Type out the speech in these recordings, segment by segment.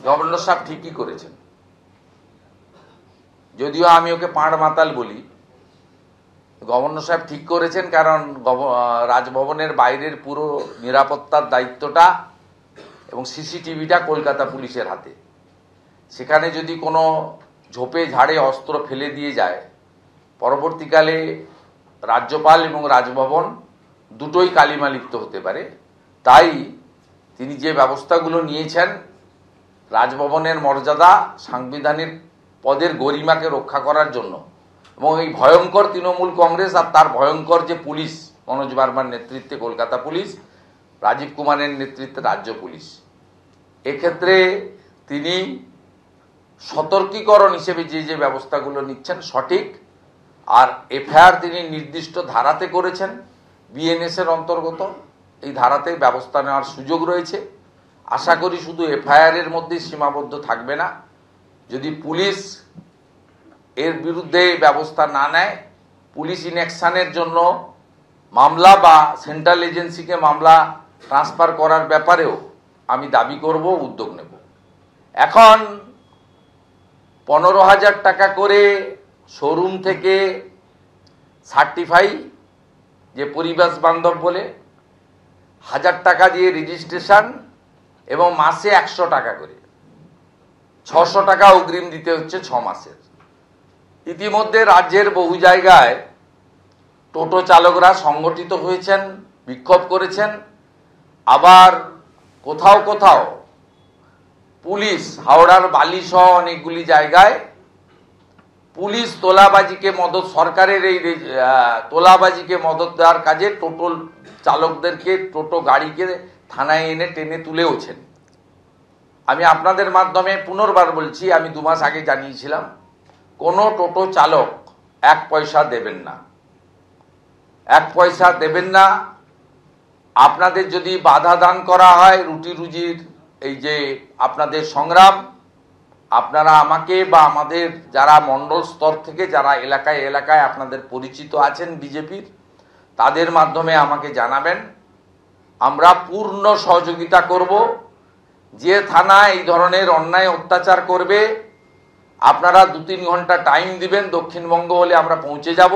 Governor সাহেব ঠিকই করেছেন, যদিও আমি ওকে পাঁড় মাতাল বলি। গভর্নর সাহেব ঠিক করেছেন, কারণ রাজভবনের বাইরের পুরো নিরাপত্তার দায়িত্বটা এবং সিসিটিভিটা কলকাতা পুলিশের হাতে। সেখানে যদি কোনো ঝোপে ঝাড়ে অস্ত্র ফেলে দিয়ে যায়, পরবর্তীকালে রাজ্যপাল এবং রাজভবন দুটোই কালিমালিপ্ত হতে পারে। তাই তিনি যে ব্যবস্থাগুলো নিয়েছেন রাজভবনের মর্যাদা, সাংবিধানিক পদের গরিমাকে রক্ষা করার জন্য, এবং এই ভয়ঙ্কর তৃণমূল কংগ্রেস আর তার ভয়ঙ্কর যে পুলিশ, মনোজ বার্মার নেতৃত্বে কলকাতা পুলিশ, রাজীব কুমারের নেতৃত্বে রাজ্য পুলিশ, এক্ষেত্রে তিনি সতর্কীকরণ হিসেবে যে যে ব্যবস্থাগুলো নিচ্ছেন সঠিক। আর এফআইআর তিনি নির্দিষ্ট ধারাতে করেছেন, বিএনএস এর অন্তর্গত এই ধারাতে ব্যবস্থা নেওয়ার সুযোগ রয়েছে। আশা করি শুধু এফআইআর এর মধ্যেই সীমাবদ্ধ থাকবে না। যদি পুলিশ এর বিরুদ্ধে ব্যবস্থা না নেয়, পুলিশ ইনঅ্যাকশনের জন্য মামলা বা সেন্ট্রাল এজেন্সিকে মামলা ট্রান্সফার করার ব্যাপারেও আমি দাবি করব, উদ্যোগ নেব। এখন 15,000 টাকা করে শোরুম থেকে সার্টিফাই যে পরিবেশ বান্ধব বলে, 1000 টাকা দিয়ে রেজিস্ট্রেশন এবং মাসে 100 টাকা করে, 600 টাকা অগ্রিম দিতে হচ্ছে 6 মাসের। ইতিমধ্যে রাজ্যের বহু জায়গায় টোটো চালকরা সংগঠিত হয়েছেন, বিক্ষোভ করেছেন। আবার কোথাও কোথাও পুলিশ, হাওড়ার বালিসহ অনেকগুলি জায়গায় পুলিশ তোলাবাজিকে মদত, সরকারের এই তোলাবাজিকে মদত দেওয়ার কাজে টোটো চালকদেরকে, টোটো গাড়িকে থানায় এনে টেনে তুলেওছেন। আমি আপনাদের মাধ্যমে পুনর্বার বলছি, আমি 2 মাস আগে জানিয়েছিলাম, কোনো টোটো চালক 1 পয়সা দেবেন না, 1 পয়সা দেবেন না। আপনাদের যদি বাধা দান করা হয় রুটি রুজির এই যে আপনাদের সংগ্রাম, আপনারা আমাকে বা আমাদের যারা মণ্ডল স্তর থেকে যারা এলাকায় এলাকায় আপনাদের পরিচিত আছেন বিজেপির, তাদের মাধ্যমে আমাকে জানাবেন। আমরা পূর্ণ সহযোগিতা করব। যে থানা এই ধরনের অন্যায় অত্যাচার করবে, আপনারা 2-3 ঘন্টা টাইম দিবেন। দক্ষিণবঙ্গ হলে আমরা পৌঁছে যাব,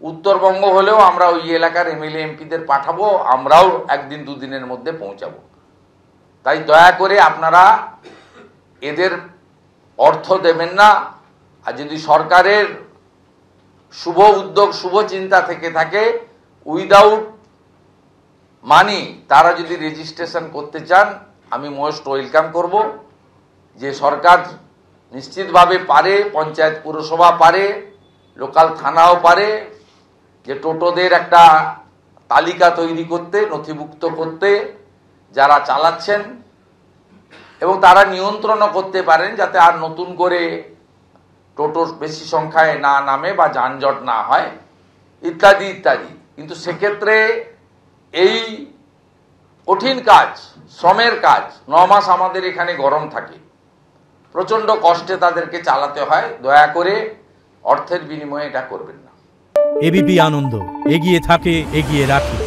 উত্তরবঙ্গ হলেও আমরা ওই এলাকার এমএলএ এমপিদের পাঠাবো, আমরাও 1-2 দিনের মধ্যে পৌঁছাবো। তাই দয়া করে আপনারা এদের অর্থ দেবেন না। আর যদি সরকারের শুভ উদ্যোগ, শুভ চিন্তা থেকে থাকে, উইদাউট মানি তারা যদি রেজিস্ট্রেশন করতে চান, আমি মোস্ট ওয়েলকাম করব। যে সরকার নিশ্চিতভাবে পারে, পঞ্চায়েত পুরসভা পারে, লোকাল থানাও পারে, যে টোটোদের একটা তালিকা তৈরি করতে, নথিভুক্ত করতে যারা চালাচ্ছেন, এবং তারা নিয়ন্ত্রণও করতে পারেন যাতে আর নতুন করে টোটো বেশি সংখ্যায় না নামে বা যানজট না হয়, ইত্যাদি ইত্যাদি। কিন্তু সেক্ষেত্রে এই কঠিন কাজ, শ্রমের কাজ, 9 মাস আমাদের এখানে গরম থাকে, প্রচন্ড কষ্টে তাদেরকে চালাতে হয়। দয়া করে অর্থের বিনিময়ে এটা করবেন না। এবিপি আনন্দ, এগিয়ে থাকে, এগিয়ে রাখে।